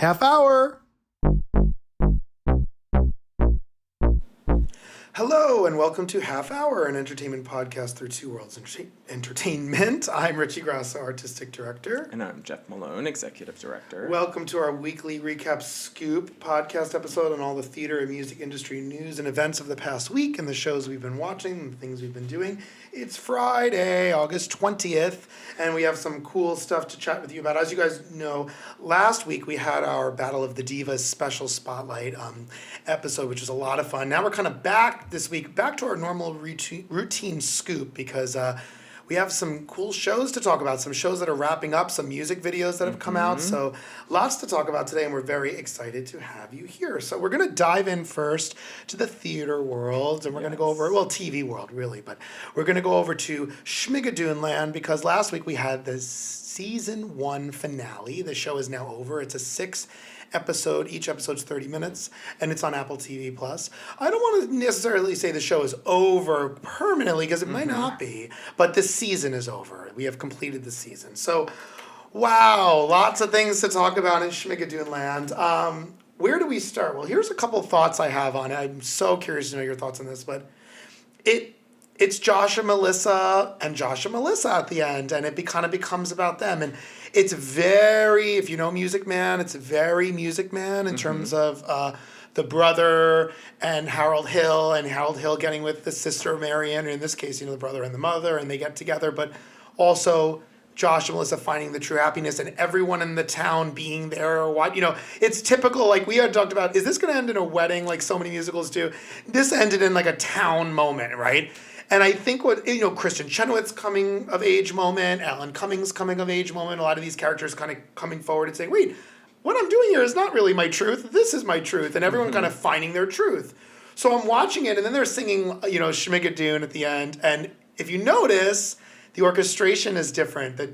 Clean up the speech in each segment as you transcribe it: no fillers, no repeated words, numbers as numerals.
Half hour. Hello and welcome to Half Hour, an entertainment podcast through two worlds entertainment. I'm Richie Grasso, artistic director. And I'm Jeff Malone, executive director. Welcome to our weekly recap scoop podcast episode on all the theater and music industry news and events of the past week and the shows we've been watching and the things we've been doing. It's Friday, August 20th, and we have some cool stuff to chat with you about. As you guys know, last week we had our Battle of the Divas special spotlight episode, which was a lot of fun. Now we're kind of back this week, back to our normal routine scoop, because we have some cool shows to talk about, some shows that are wrapping up, some music videos that have come out. So lots to talk about today, and we're very excited to have you here. So we're going to dive in first to the theater world, and we're going to go over, well, TV world, really, but we're going to go over to Schmigadoon land, because last week we had the season 1 finale. The show is now over. It's a 6-episode, each episode's 30 minutes, and it's on Apple TV Plus. I don't want to necessarily say the show is over permanently, because it might not be, but the season is over. We have completed the season. So, wow, lots of things to talk about in Schmigadoon land. Where do we start? Well, here's a couple thoughts I have on it. I'm so curious to know your thoughts on this, but it's Josh and Melissa at the end, and it kind of becomes about them. And it's very, if you know Music Man, it's very Music Man in terms of the brother and Harold Hill getting with the sister Marianne, or in this case, the brother and the mother, and they get together, but also Josh and Melissa finding the true happiness and everyone in the town being there or what, it's typical, like we had talked about, is this going to end in a wedding like so many musicals do? This ended in like a town moment, right? And I think Kristen Chenoweth's coming of age moment, Alan Cummings' coming of age moment, a lot of these characters kind of coming forward and saying, wait, what I'm doing here is not really my truth. This is my truth. And everyone kind of finding their truth. So I'm watching it, and then they're singing, Schmigadoon at the end. And if you notice, the orchestration is different. The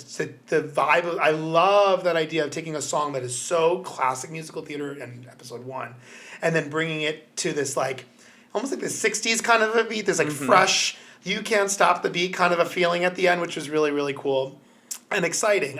vibe, I love that idea of taking a song that is so classic musical theater in episode 1, and then bringing it to this almost like the 60s kind of a beat. There's fresh, you can't stop the beat kind of a feeling at the end, which was really, really cool and exciting.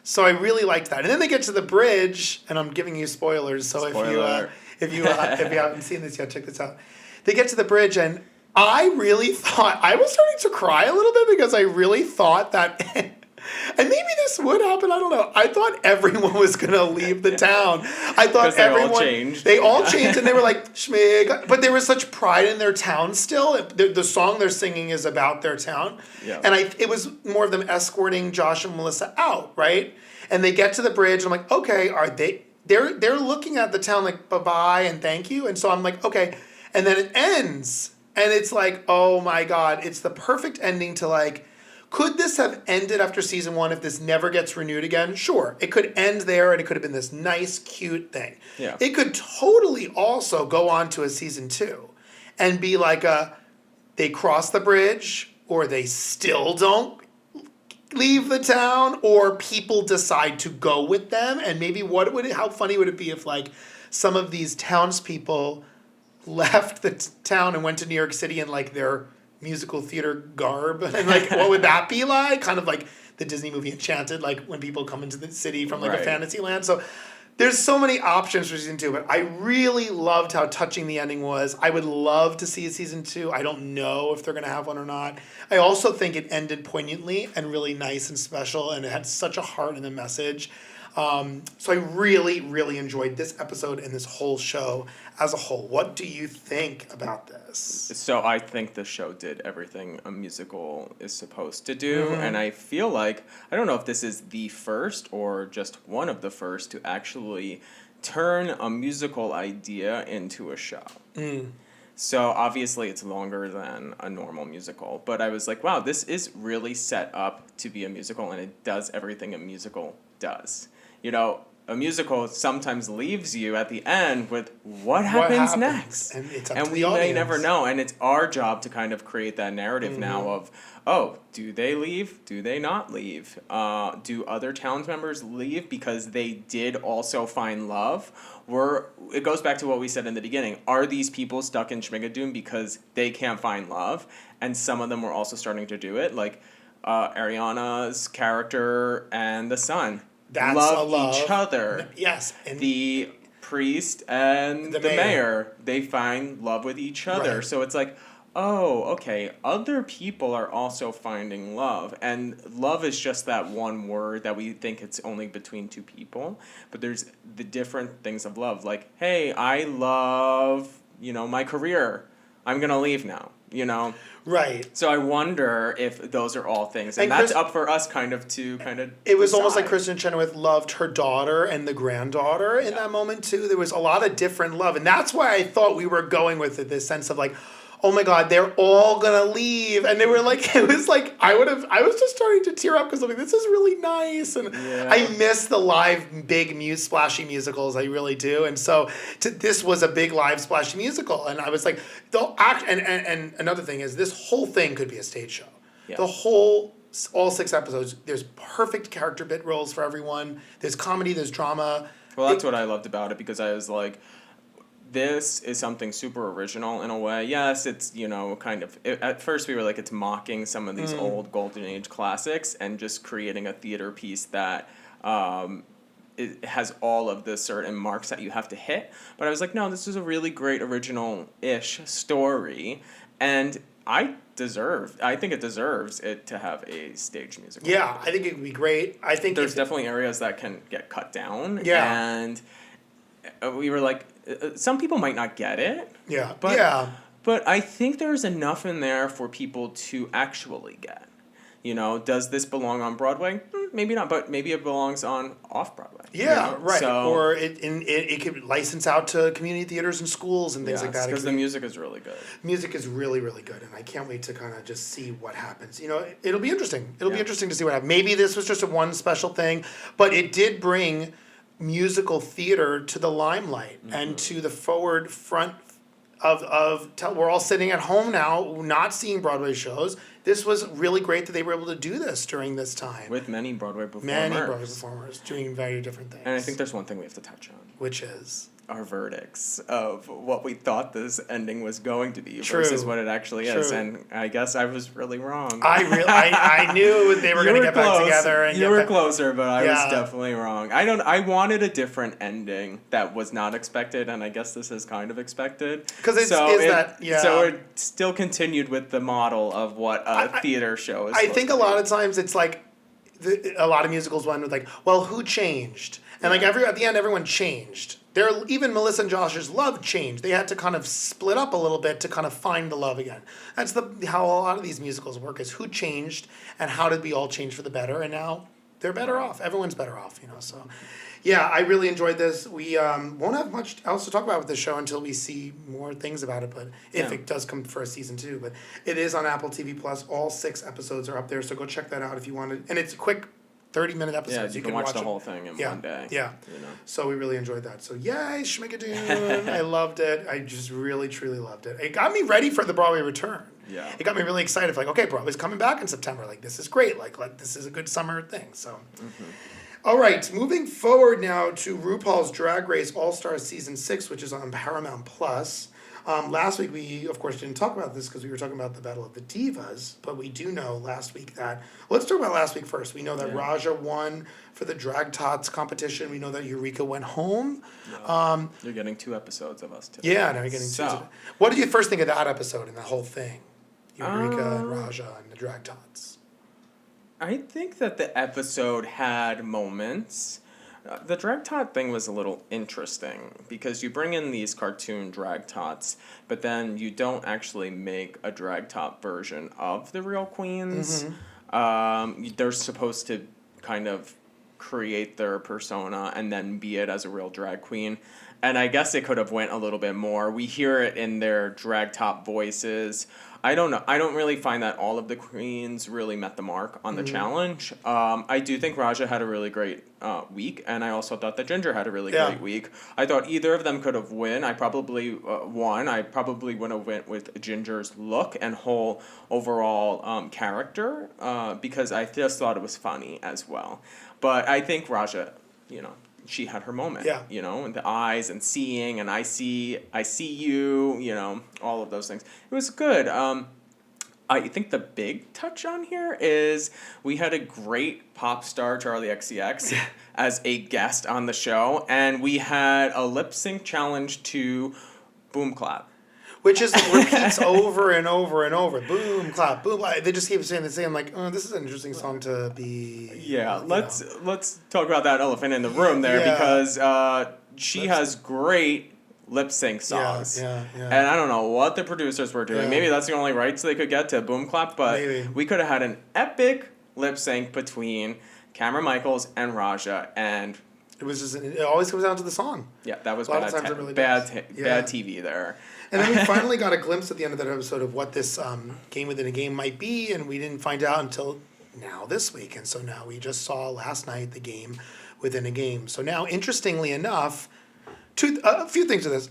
So I really liked that. And then they get to the bridge, and I'm giving you spoilers. So if you haven't seen this yet, check this out. They get to the bridge, and I really thought, I was starting to cry a little bit, because I really thought that, and maybe this would happen, I don't know. I thought everyone was going to leave the town. I thought they all changed, and they were like, Schmig. But there was such pride in their town still. The song they're singing is about their town. Yeah. And it was more of them escorting Josh and Melissa out, right? And they get to the bridge, and I'm like, okay, they're looking at the town like, bye-bye and thank you. And so I'm like, okay. And then it ends. And it's like, oh my God, it's the perfect ending to could this have ended after season 1 if this never gets renewed again? Sure. It could end there, and it could have been this nice, cute thing. Yeah. It could totally also go on to a season 2 and be like they cross the bridge, or they still don't leave the town, or people decide to go with them. And maybe how funny would it be if some of these townspeople left the town and went to New York City in their musical theater garb, and what would that be like? Kind of like the Disney movie Enchanted, when people come into the city from a fantasy land. So there's so many options for season 2, but I really loved how touching the ending was. I would love to see a season 2. I don't know if they're going to have one or not. I also think it ended poignantly and really nice and special, and it had such a heart and a message. So I really, really enjoyed this episode and this whole show as a whole. What do you think about this? So I think the show did everything a musical is supposed to do. And I feel like, I don't know if this is the first or just one of the first to actually turn a musical idea into a show. So obviously it's longer than a normal musical. But I was like, wow, this is really set up to be a musical, and it does everything a musical does. A musical sometimes leaves you at the end with what happens next. And it's up and to we the audience. May never know. And it's our job to kind of create that narrative now of, oh, do they leave? Do they not leave? Do other towns members leave because they did also find love? It goes back to what we said in the beginning. Are these people stuck in Schmigadoon because they can't find love? And some of them were also starting to do it, like Ariana's character and the son. That's love a love. each other. Yes. And the priest and the mayor, they find love with each other. Right. So it's like, oh, okay, other people are also finding love. And love is just that one word that we think it's only between two people. But there's the different things of love. Like, hey, I love, my career. I'm going to leave now, Right. So I wonder if those are all things. And that's up for us kind of It was decide. almost like Kristen Chenoweth loved her daughter and the granddaughter in that moment too. There was a lot of different love. And that's why I thought we were going with it, this sense of like, oh my God, they're all gonna leave. And they were like, it was like, I was just starting to tear up because I'm like, this is really nice. And I miss the live big splashy musicals, I really do. And so this was a big live splashy musical. And I was like, and another thing is this whole thing could be a stage show. Yeah. All 6 episodes, there's perfect character bit roles for everyone. There's comedy, there's drama. Well, that's what I loved about it, because I was like, this is something super original in a way. Yes, it's, at first we were like, it's mocking some of these old Golden Age classics and just creating a theater piece that it has all of the certain marks that you have to hit. But I was like, no, this is a really great original-ish story. And I think it deserves it to have a stage musical. Yeah, I think it would be great. I think there's definitely areas that can get cut down. Yeah. And we were like, some people might not get it. Yeah. But I think there's enough in there for people to actually get. Does this belong on Broadway? Maybe not, but maybe it belongs on off-Broadway. Yeah, right. So, or it could license out to community theaters and schools and things like that. Because the music is really good. Music is really, really good, and I can't wait to kind of just see what happens. It'll be interesting. It'll be interesting to see what happens. Maybe this was just a one special thing, but it did bring musical theater to the limelight and to the forward front we're all sitting at home now, not seeing Broadway shows. This was really great that they were able to do this during this time. With many Broadway performers doing very different things. And I think there's one thing we have to touch on. Which is? Our verdicts of what we thought this ending was going to be versus what it actually is. And I guess I was really wrong. I knew they were going to get back together. You were closer, but I was definitely wrong. I wanted a different ending that was not expected, and I guess this is kind of expected. Because So it still continued with the model of what a theater show is. I think a lot of times it's like, a lot of musicals went with like, well, who changed? And at the end, everyone changed. Even Melissa and Josh's love changed. They had to kind of split up a little bit to kind of find the love again. That's how a lot of these musicals work, is who changed and how did we all change for the better, and now they're better off. Everyone's better off, so. Yeah, I really enjoyed this. We won't have much else to talk about with this show until we see more things about it, but if it does come for a season 2. But it is on Apple TV Plus. All 6 episodes are up there, so go check that out if you want to. And it's a quick 30-minute episodes. Yeah, you can watch the whole thing in one day. Yeah. So we really enjoyed that. So yay, Schmigadoon. I loved it. I just really, truly loved it. It got me ready for the Broadway return. Yeah. It got me really excited. Like, okay, Broadway's coming back in September. Like, this is great. Like this is a good summer thing. So. All right, moving forward now to RuPaul's Drag Race All-Stars Season 6, which is on Paramount+. Last week, we, of course, didn't talk about this because we were talking about the Battle of the Divas, but we do know last week that... Let's talk about last week first. We know that Raja won for the Drag Tots competition. We know that Eureka went home. Yeah. You're getting 2 episodes of us today. Yeah, now you're getting 2. What did you first think of that episode and the whole thing? Eureka and Raja and the Drag Tots. I think that the episode had moments. The drag tot thing was a little interesting because you bring in these cartoon drag tots, but then you don't actually make a drag tot version of the real queens. They're supposed to kind of create their persona and then be it as a real drag queen. And I guess it could have went a little bit more. We hear it in their drag top voices. I don't know. I don't really find that all of the queens really met the mark on the challenge. I do think Raja had a really great week, and I also thought that Ginger had a really great week. I thought either of them could have won. I probably won. I probably would have went with Ginger's look and whole overall character because I just thought it was funny as well. But I think Raja, she had her moment, and the eyes and seeing and I see you, all of those things. It was good. I think the big touch on here is we had a great pop star, Charlie XCX, as a guest on the show, and we had a lip sync challenge to Boom Clap. Which is repeats over and over and over. Boom, clap, boom. They just keep saying the same. I'm like, oh, this is an interesting song to be. Yeah, let's talk about that elephant in the room there because she has great lip sync songs. Yeah. And I don't know what the producers were doing. Yeah. Maybe that's the only rights they could get to Boom Clap, but Maybe. we could have had an epic lip sync between Cameron Michaels and Raja, and It always comes down to the song. yeah, that was A lot of times it really does. bad TV there. And then we finally got a glimpse at the end of that episode of what this game within a game might be, and we didn't find out until now this week. And so now we just saw last night the game within a game. So now, interestingly enough, a few things to this.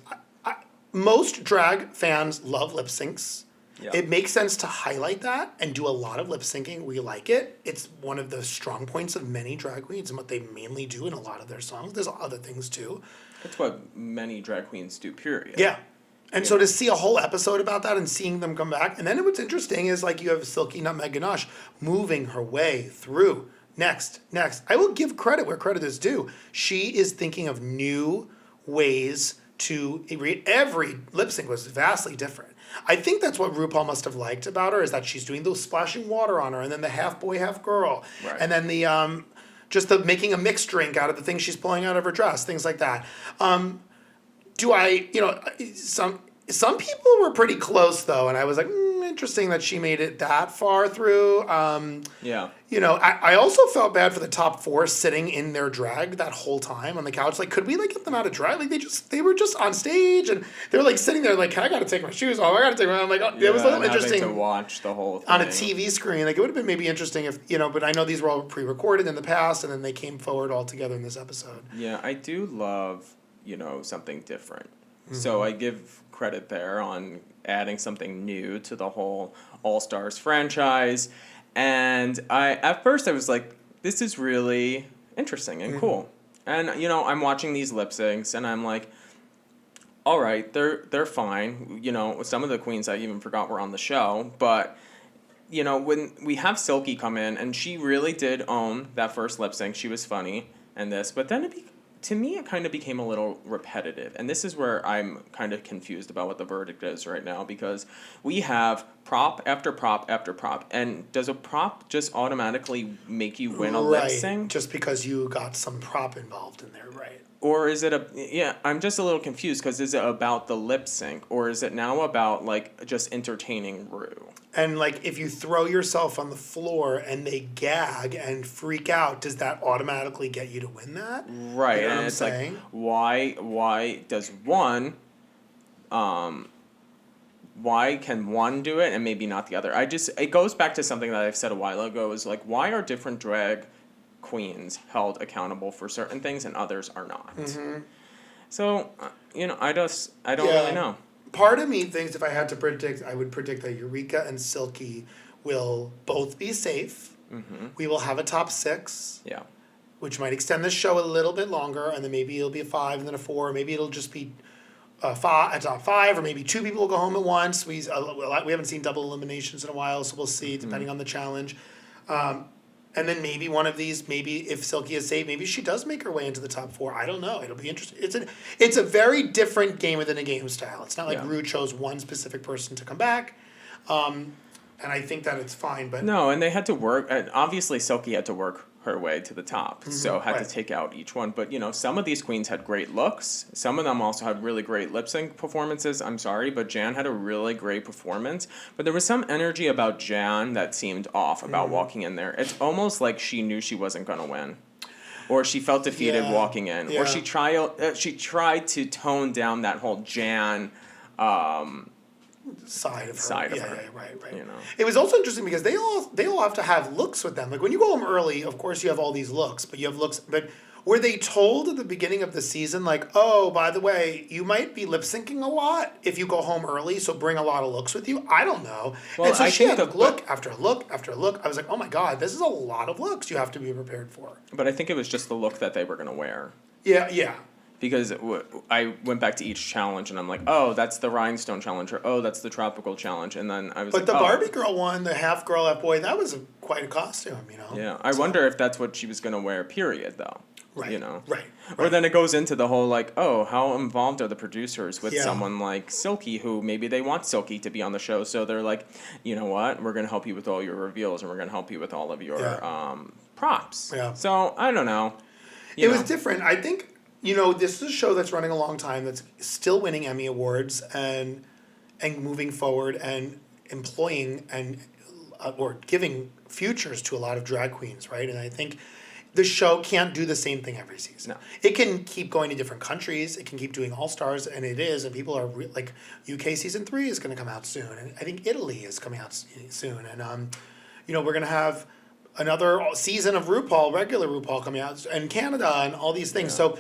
Most drag fans love lip syncs. Yeah. It makes sense to highlight that and do a lot of lip syncing. We like it. It's one of the strong points of many drag queens and what they mainly do in a lot of their songs. There's other things too. That's what many drag queens do, period. Yeah. And so to see a whole episode about that and seeing them come back, and then what's interesting is like you have Silky Nutmeg Ganache moving her way through. Next. I will give credit where credit is due. She is thinking of new ways to read. Every lip sync was vastly different. I think that's what RuPaul must have liked about her is that she's doing those splashing water on her, and then the half boy, half girl, right. and then the just the making a mixed drink out of the things she's pulling out of her dress, things like that. Some people were pretty close though, and I was like, interesting that she made it that far through. Yeah. I also felt bad for the top four sitting in their drag that whole time on the couch. Like, could we get them out of drag? Like they were just on stage and they were sitting there I gotta take my shoes off. I gotta take my. I'm like, it was a little interesting to watch the whole thing on a TV screen. Like it would have been maybe interesting if but I know these were all pre-recorded in the past and then they came forward all together in this episode. Yeah, I do love something different. Mm-hmm. So I give credit there on adding something new to the whole All Stars franchise. And at first I was like, this is really interesting and cool. And, I'm watching these lip syncs and I'm like, all right, they're fine. Some of the queens I even forgot were on the show. But, when we have Silky come in and she really did own that first lip sync, she was funny and this. But then to me, it kind of became a little repetitive. And this is where I'm kind of confused about what the verdict is right now because we have prop after prop after prop. And does a prop just automatically make you win a lip sync? Just because you got some prop involved in there, right? Or is it I'm just a little confused because is it about the lip sync or is it now about just entertaining Ru? And if you throw yourself on the floor and they gag and freak out, does that automatically get you to win that? Right. You know and what it's I'm saying? Why does one why can one do it and maybe not the other? It goes back to something that I've said a while ago is why are different drag queens held accountable for certain things and others are not? Mm-hmm. So, I don't really know. Part of me thinks if I had to predict, I would predict that Eureka and Silky will both be safe. Mm-hmm. We will have a top 6. Yeah. Which might extend the show a little bit longer, and then maybe it'll be a 5 and then a 4. Or maybe it'll just be a top 5, or maybe 2 people will go home at once. We haven't seen double eliminations in a while, so we'll see, depending on the challenge. And then maybe one of these, maybe if Silky is safe, maybe she does make her way into the top 4. I don't know. It'll be interesting. It's a very different game within a game style. It's not like Ru chose one specific person to come back. And I think that it's fine. But no, and they had to work. Obviously, Silky had to work her way to the top, so had to take out each one. But some of these queens had great looks. Some of them also had really great lip sync performances. I'm sorry, but Jan had a really great performance. But there was some energy about Jan that seemed off about walking in there. It's almost like she knew she wasn't gonna win, or she felt defeated walking in, or she tried to tone down that whole Jan. Side of her. Right. It was also interesting because they all have to have looks with them. When you go home early, of course you have all these looks, but you have looks. But were they told at the beginning of the season, oh, by the way, you might be lip syncing a lot if you go home early, so bring a lot of looks with you? I don't know. Well, and so she had look after look after look. I was like, oh my God, this is a lot of looks you have to be prepared for. But I think it was just the look that they were going to wear. Yeah. because I went back to each challenge and I'm like, oh, that's the rhinestone challenge, or oh, that's the tropical challenge, and then I was. But like, the oh. Barbie girl one, the half girl, half boy, that was quite a costume, you know. Yeah, I wonder if that's what she was gonna wear. Period, though. Right. You know. Right. Or then it goes into the whole like, oh, how involved are the producers with Yeah. someone like Silky, who maybe they want Silky to be on the show, so they're like, you know what, we're gonna help you with all your reveals, and we're gonna help you with all of your props. Yeah. So I don't know. It was different. I think, you know, this is a show that's running a long time, that's still winning Emmy Awards and moving forward and employing and or giving futures to a lot of drag queens, right? And I think the show can't do the same thing every season. No. It can keep going to different countries. It can keep doing All Stars, and it is. And people are like, UK season 3 is going to come out soon, and I think Italy is coming out soon. And you know, we're going to have another season of RuPaul, regular RuPaul, coming out, and Canada, and all these things. Yeah. So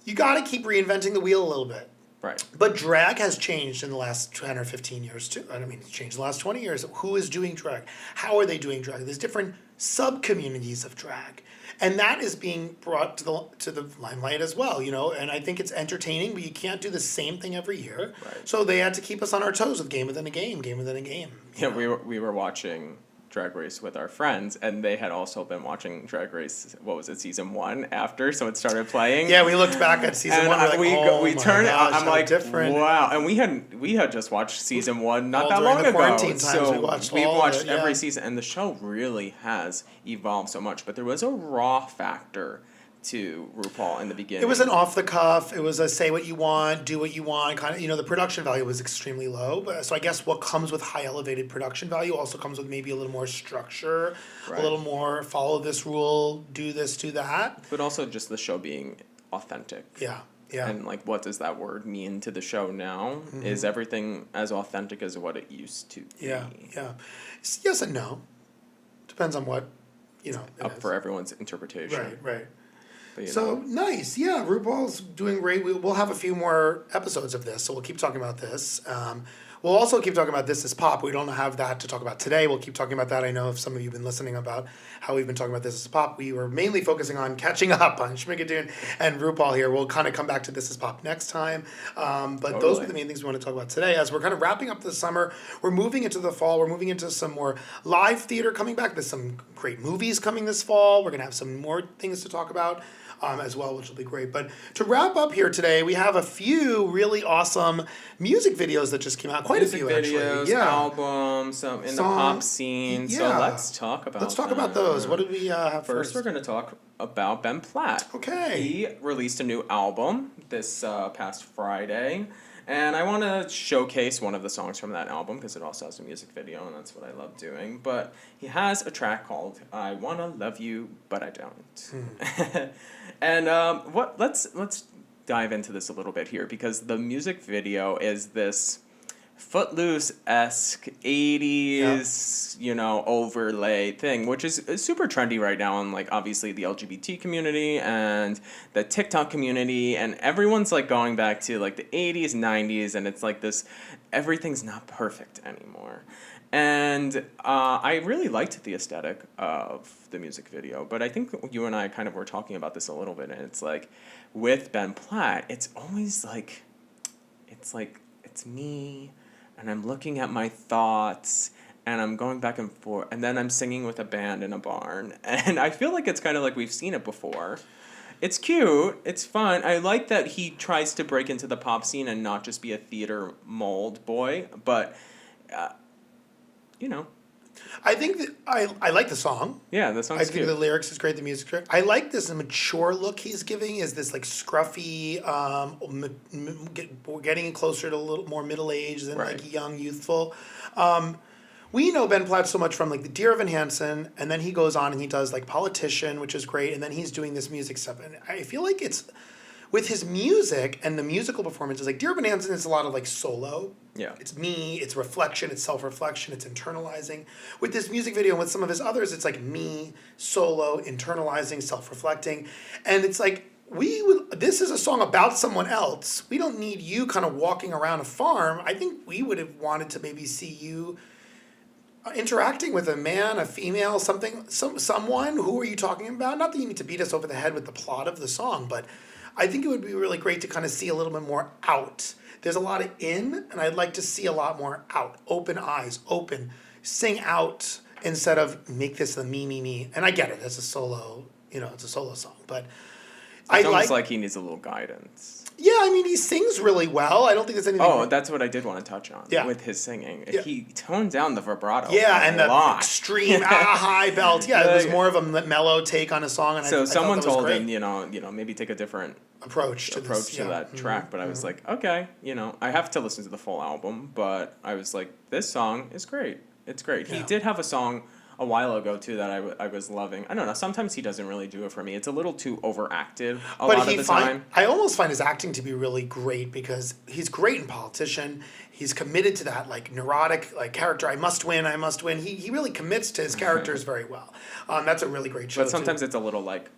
you got to keep reinventing the wheel a little bit. Right. But drag has changed in the last 10 or 15 years too. I mean, it's changed in the last 20 years. Who is doing drag? How are they doing drag? There's different sub-communities of drag. And that is being brought to the limelight as well, you know. And I think it's entertaining, but you can't do the same thing every year. Right. So they had to keep us on our toes with game within a game, game within a game. Yeah, we were watching Drag Race with our friends, and they had also been watching Drag Race. What was it, season 1 after? So it started playing. Yeah, we looked back at season and 1. We're like, we my turned gosh, it. I'm how like, different. wow. And we had just watched season 1 not All that during long the ago. quarantine times, So we watched we've all of watched it, every yeah. season, and the show really has evolved so much. But there was a raw factor to RuPaul in the beginning. It was an off the cuff. It was a say what you want, do what you want kind of. You know, the production value was extremely low. But so I guess what comes with high elevated production value also comes with maybe a little more structure, Right. a little more follow this rule, do this, do that. But also just the show being authentic. Yeah, yeah. And like, what does that word mean to the show now? Is everything as authentic as what it used to be? Yeah, yeah. Yes and no. Depends on what, you know. it Up is. for everyone's interpretation. Right, right. But, you So know, nice, yeah. RuPaul's doing great. We'll have a few more episodes of this, so we'll keep talking about this. We'll also keep talking about This Is Pop. We don't have that to talk about today. We'll keep talking about that. I know if some of you have been listening about how we've been talking about This Is Pop. We were mainly focusing on catching up on Schmigadoon and RuPaul here. We'll kind of come back to This Is Pop next time. But those are the main things we want to talk about today. As we're kind of wrapping up the summer, we're moving into the fall. We're moving into some more live theater coming back. There's some great movies coming this fall. We're going to have some more things to talk about. As well, which will be great. But to wrap up here today, we have a few really awesome music videos that just came out. Quite music a few, videos, actually. Yeah. albums, some in the pop scene. So yeah. let's talk about Let's talk about those. What did we have First, first? we're going to talk about Ben Platt. Okay. He released a new album this past Friday. And I want to showcase one of the songs from that album because it also has a music video, and that's what I love doing. But he has a track called "I Wanna Love You, But I Don't." And let's dive into this a little bit here because the music video is this Footloose-esque 80s, you know, overlay thing, which is super trendy right now in, like, obviously the LGBT community and the TikTok community, and everyone's, like, going back to, like, the 80s, 90s, and it's like this, everything's not perfect anymore. And I really liked the aesthetic of the music video, but I think you and I kind of were talking about this a little bit, and it's like, with Ben Platt, it's always like, it's me, and I'm looking at my thoughts, and I'm going back and forth, and then I'm singing with a band in a barn, and I feel like it's kind of like we've seen it before. It's cute, it's fun. I like that he tries to break into the pop scene and not just be a theater mold boy, but, you know. I think that I like the song. Yeah, the song's I cute. think the lyrics is great, the music's great. I like this mature look he's giving, is this like scruffy, we're getting closer to a little more middle-aged than Right. like young, youthful. We know Ben Platt so much from like the Dear Evan Hansen, and then he goes on and he does like Politician, which is great, and then he's doing this music stuff. And I feel like it's, with his music and the musical performances, like Dear Evan Hansen is a lot of like solo. Yeah. It's me, it's reflection, it's self-reflection, it's internalizing. With this music video and with some of his others, it's like me, solo, internalizing, self-reflecting. And it's like, this is a song about someone else. We don't need you kind of walking around a farm. I think we would have wanted to maybe see you interacting with a man, a female, someone. Who are you talking about? Not that you need to beat us over the head with the plot of the song, but I think it would be really great to kind of see a little bit more out. There's a lot of in, and I'd like to see a lot more out. Open eyes, open, sing out instead of make this the me. And I get it, it's a solo, it's a solo song, but It's almost like he needs a little guidance. Yeah, I mean, he sings really well. I don't think there's anything. Oh, that's what I did want to touch on with his singing. Yeah. He toned down the vibrato. Yeah, and the extreme high belt. Yeah, it was more of a mellow take on a song. And so someone told him, maybe take a different approach to that track. But I was like, okay, I have to listen to the full album. But I was like, this song is great. It's great. Yeah. He did have a song a while ago too that I was loving. I don't know. Sometimes he doesn't really do it for me. It's a little too overacted a lot of the time. I almost find his acting to be really great because he's great in Politician. He's committed to that like neurotic like character. I must win. He really commits to his characters very well. That's a really great show. But sometimes it's a little like.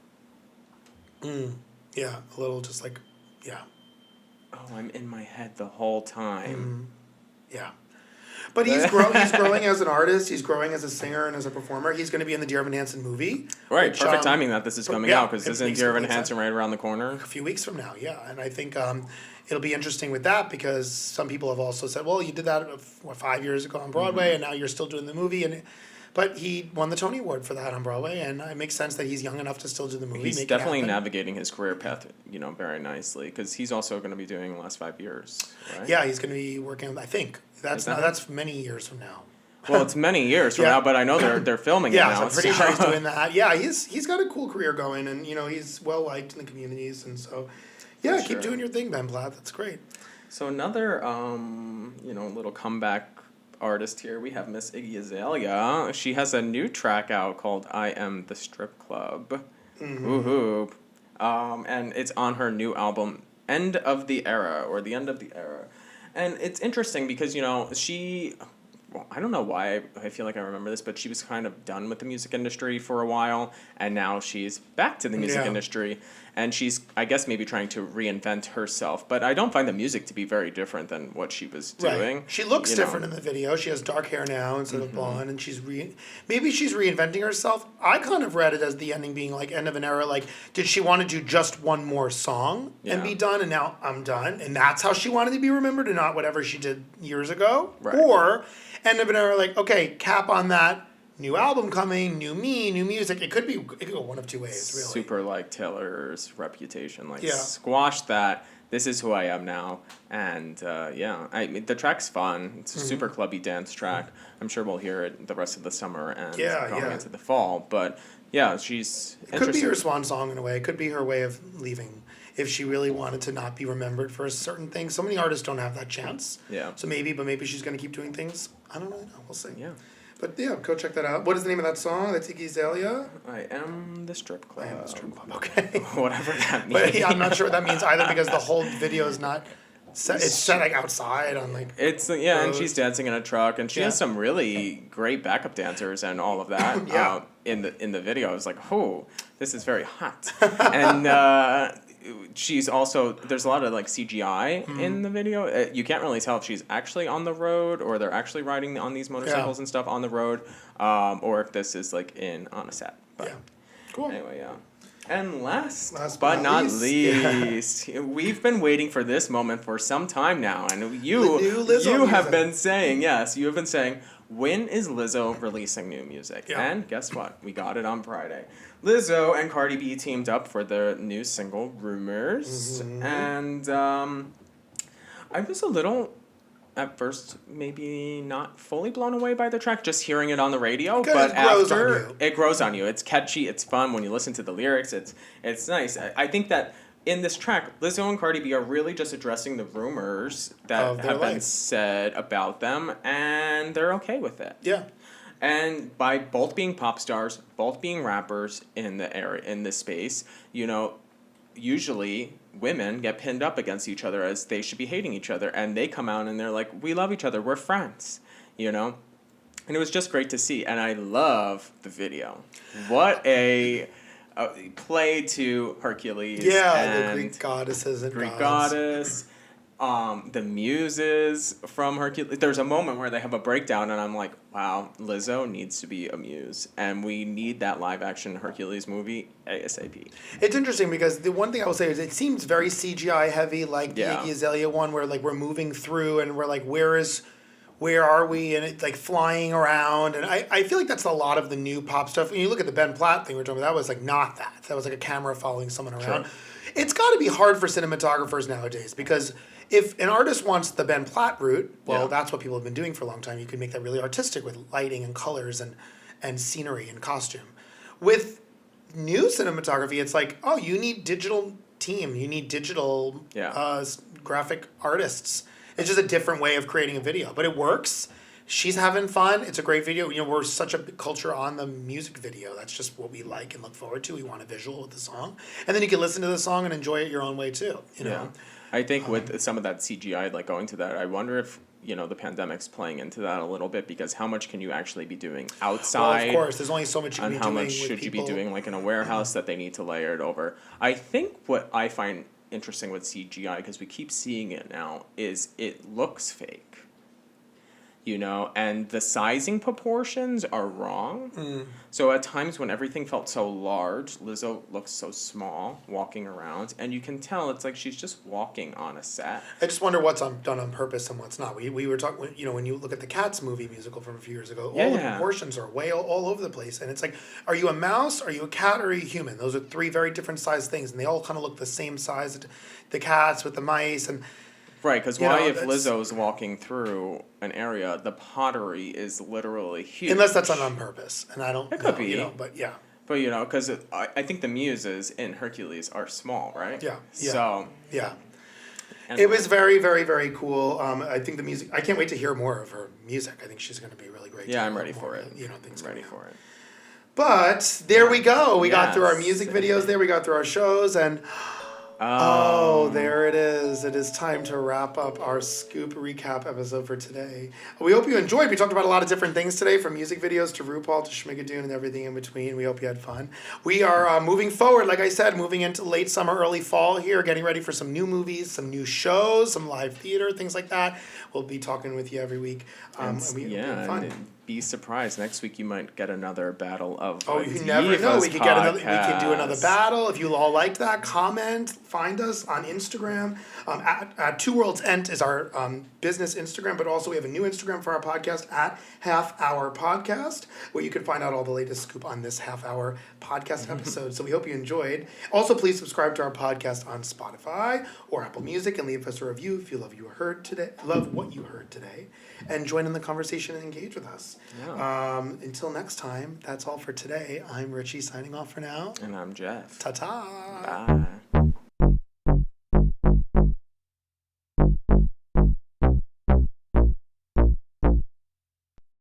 Yeah, a little just like, yeah. Oh, I'm in my head the whole time. Yeah. But he's growing as an artist. He's growing as a singer and as a performer. He's going to be in the Dear Evan Hansen movie. Right, perfect timing that this is coming out because isn't Dear Evan Hansen right around the corner? A few weeks from now, yeah. And I think it'll be interesting with that because some people have also said, well, you did that 5 years ago on Broadway and now you're still doing the movie. But he won the Tony Award for that on Broadway, and it makes sense that he's young enough to still do the movie. He's definitely navigating his career path, very nicely because he's also going to be doing the last 5 years, right? Yeah, he's going to be working on. I think that's many years from now. Well, it's many years from now, but I know they're filming it now. Yeah, I'm pretty sure he's doing that. Yeah, he's got a cool career going, and he's well liked in the communities, and so keep doing your thing, Ben Platt. That's great. So another little comeback artist here, we have Miss Iggy Azalea. She has a new track out called I Am the Stripclub. Woohoo. And it's on her new album, End of the Era. And it's interesting because, I don't know why I feel like I remember this, but she was kind of done with the music industry for a while, and now she's back to the music industry, and she's, I guess, maybe trying to reinvent herself. But I don't find the music to be very different than what she was doing. Right. She looks different in the video. She has dark hair now instead of blonde, and maybe she's reinventing herself. I kind of read it as the ending being like end of an era. Like, did she want to do just one more song and be done, and now I'm done, and that's how she wanted to be remembered, and not whatever she did years ago, or end of an era, like, okay, cap on that, new album coming, new music. It could go one of two ways, really. Super like Taylor's Reputation, squash that. This is who I am now, and the track's fun. It's a super clubby dance track. I'm sure we'll hear it the rest of the summer and going into the fall. But she's it could be her swan song in a way. It could be her way of leaving. If she really wanted to not be remembered for a certain thing. So many artists don't have that chance. Yeah. So maybe she's going to keep doing things. I don't really know. We'll see. Yeah. But go check that out. What is the name of that song? That's Iggy Azalea? I Am the Stripclub. I Am the Stripclub, okay. Whatever that means. But I'm not sure what that means either because the whole video is not set. It's set like outside on like roads. And she's dancing in a truck and she has some really great backup dancers and all of that in the video. I was like, oh, this is very hot. And she's also, there's a lot of like CGI in the video. You can't really tell if she's actually on the road or they're actually riding on these motorcycles and stuff on the road, or if this is like on a set. But cool. Anyway, And last but not least, we've been waiting for this moment for some time now, and you have been saying, when is Lizzo releasing new music? Yeah. And guess what? We got it on Friday. Lizzo and Cardi B teamed up for their new single, Rumors. Mm-hmm. And I was a little, at first, maybe not fully blown away by the track, just hearing it on the radio. But after, it grows on you. It's catchy. It's fun. When you listen to the lyrics, it's nice. I think that in this track, Lizzo and Cardi B are really just addressing the rumors that have been said about them, and they're okay with it. Yeah. And by both being pop stars, both being rappers in the area, in this space, usually women get pinned up against each other as they should be hating each other, and they come out and they're like, we love each other, we're friends, And it was just great to see, and I love the video. What a play to Hercules. Yeah, the Greek goddesses and Greek goddess. The muses from Hercules. There's a moment where they have a breakdown, and I'm like, wow, Lizzo needs to be a muse, and we need that live action Hercules movie ASAP. It's interesting because the one thing I will say is it seems very CGI heavy, like the Yeah. Iggy Azalea one, where like we're moving through and we're like, where are we? And it's like flying around, and I feel like that's a lot of the new pop stuff. When you look at the Ben Platt thing we're talking about, that was like not that. That was like a camera following someone around. True. It's got to be hard for cinematographers nowadays because if an artist wants the Ben Platt route, well, Yeah. that's what people have been doing for a long time. You can make that really artistic with lighting and colors and scenery and costume. With new cinematography, it's like, oh, you need digital team, you need digital Yeah. graphic artists. It's just a different way of creating a video, but it works. She's having fun. It's a great video. You know, we're such a big culture on the music video. That's just what we like and look forward to. We want a visual with the song, and then you can listen to the song and enjoy it your own way too. You know. Yeah. I think with some of that CGI, like going to that, I wonder if, the pandemic's playing into that a little bit, because how much can you actually be doing outside? Well, of course, there's only so much you can And be how doing much with should you be people. doing, like in a warehouse that they need to layer it over? I think what I find interesting with CGI, because we keep seeing it now, is it looks fake. And the sizing proportions are wrong. So at times when everything felt so large, Lizzo looks so small walking around, and you can tell it's like she's just walking on a set. I just wonder what's done on purpose and what's not. We were talking, when you look at the Cats movie musical from a few years ago, all the Yeah. proportions are way all over the place. And it's like, are you a mouse, are you a cat, or are you human? Those are three very different sized things, and they all kind of look the same size. The cats with the mice, and Right, because You why know, if that's- Lizzo's walking through an area, the pottery is literally huge. unless that's on purpose, and I don't It know, could be. but yeah. But, because I think the muses in Hercules are small, right? Yeah, yeah. So. Yeah. And It was very, very, very cool. I think the music, I can't wait to hear more of her music. I think she's going to be really great. Yeah, to I'm hear ready more for of it. Things I'm ready coming out. for it. But there we go. We got through our Yes. music videos there. We got through our shows, and there it is. It is time to wrap up our Scoop recap episode for today. We hope you enjoyed. We talked about a lot of different things today, from music videos to RuPaul to Schmigadoon and everything in between. We hope you had fun. We are moving forward, like I said, moving into late summer, early fall here, getting ready for some new movies, some new shows, some live theater, things like that. We'll be talking with you every week. And we hope you had fun. And be surprised. Next week you might get another battle of Oh, you never know. Divas We could get another. We could do podcast. another battle. If you all liked that, comment. Find us on Instagram. At Two Worlds End is our business Instagram, but also we have a new Instagram for our podcast at Half Hour Podcast, where you can find out all the latest scoop on this half hour podcast episode. So we hope you enjoyed. Also, please subscribe to our podcast on Spotify or Apple Music and leave us a review if you love what you heard today, and join in the conversation and engage with us. Yeah. Until next time, that's all for today. I'm Richie signing off for now. And I'm Jeff. Ta-ta. Bye.